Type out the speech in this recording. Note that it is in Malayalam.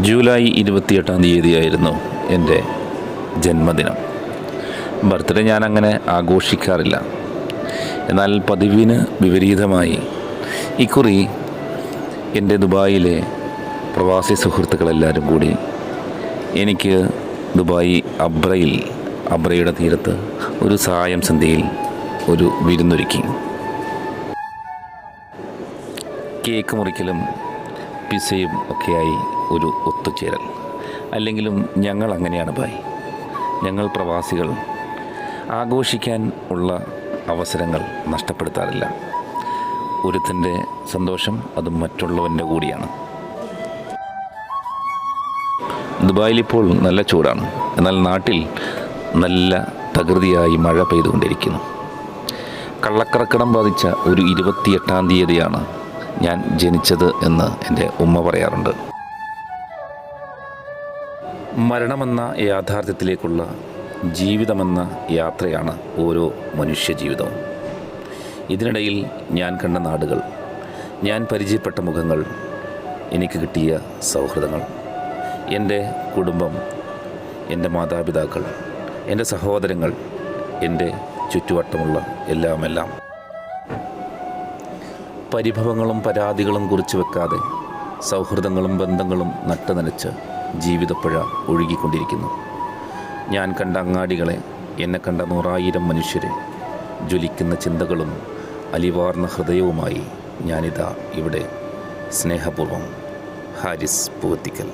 ജൂലൈ 28-ാം തീയതിയായിരുന്നു എൻ്റെ ജന്മദിനം. ബർത്ത്ഡേ ഞാൻ അങ്ങനെ ആഘോഷിക്കാറില്ല. എന്നാൽ പതിവിന് വിപരീതമായി ഇക്കുറി എൻ്റെ ദുബായിലെ പ്രവാസി സുഹൃത്തുക്കളെല്ലാവരും കൂടി എനിക്ക് ദുബായ് അബ്രയുടെ തീരത്ത് ഒരു സായം സന്ധ്യയിൽ ഒരു വിരുന്നൊരുക്കി. കേക്ക് മുറിക്കലും പിസയും ഒക്കെയായി ഒരു ഒത്തുചേരൽ. അല്ലെങ്കിലും ഞങ്ങൾ അങ്ങനെയാണ് ഭായ്. ഞങ്ങൾ പ്രവാസികൾ ആഘോഷിക്കാൻ ഉള്ള അവസരങ്ങൾ നഷ്ടപ്പെടുത്താറില്ല. ഒരുത്തൻ്റെ സന്തോഷം അത് മറ്റുള്ളവൻ്റെ കൂടിയാണ്. ദുബായിലിപ്പോൾ നല്ല ചൂടാണ്. എന്നാൽ നാട്ടിൽ നല്ല തകൃതിയായി മഴ പെയ്തുകൊണ്ടിരിക്കുന്നു. കള്ളക്കർക്കിടം ബാധിച്ച ഒരു 28-ാം തീയതിയാണ് ഞാൻ ജനിച്ചത് എന്ന് എൻ്റെ ഉമ്മ പറയാറുണ്ട്. മരണമെന്ന യാഥാർത്ഥ്യത്തിലേക്കുള്ള ജീവിതമെന്ന യാത്രയാണ് ഓരോ മനുഷ്യ ജീവിതവും. ഇതിനിടയിൽ ഞാൻ കണ്ട നാടുകൾ, ഞാൻ പരിചയപ്പെട്ട മുഖങ്ങൾ, എനിക്ക് കിട്ടിയ സൗഹൃദങ്ങൾ, എൻ്റെ കുടുംബം, എൻ്റെ മാതാപിതാക്കൾ, എൻ്റെ സഹോദരങ്ങൾ, എൻ്റെ ചുറ്റുവട്ടമുള്ള എല്ലാം പരിഭവങ്ങളും പരാതികളും കുറിച്ച് വെക്കാതെ സൗഹൃദങ്ങളും ബന്ധങ്ങളും നട്ടുനനച്ച് ജീവിതപ്പുഴ ഒഴുകിക്കൊണ്ടിരിക്കുന്നു. ഞാൻ കണ്ട അങ്ങാടികളെ, എന്നെ കണ്ട 100,000 മനുഷ്യരെ, ജ്വലിക്കുന്ന ചിന്തകളും അലിവാർന്ന ഹൃദയവുമായി ഞാനിതാ ഇവിടെ. സ്നേഹപൂർവ്വം, ഹാരിസ് പൂവത്തിക്കൽ.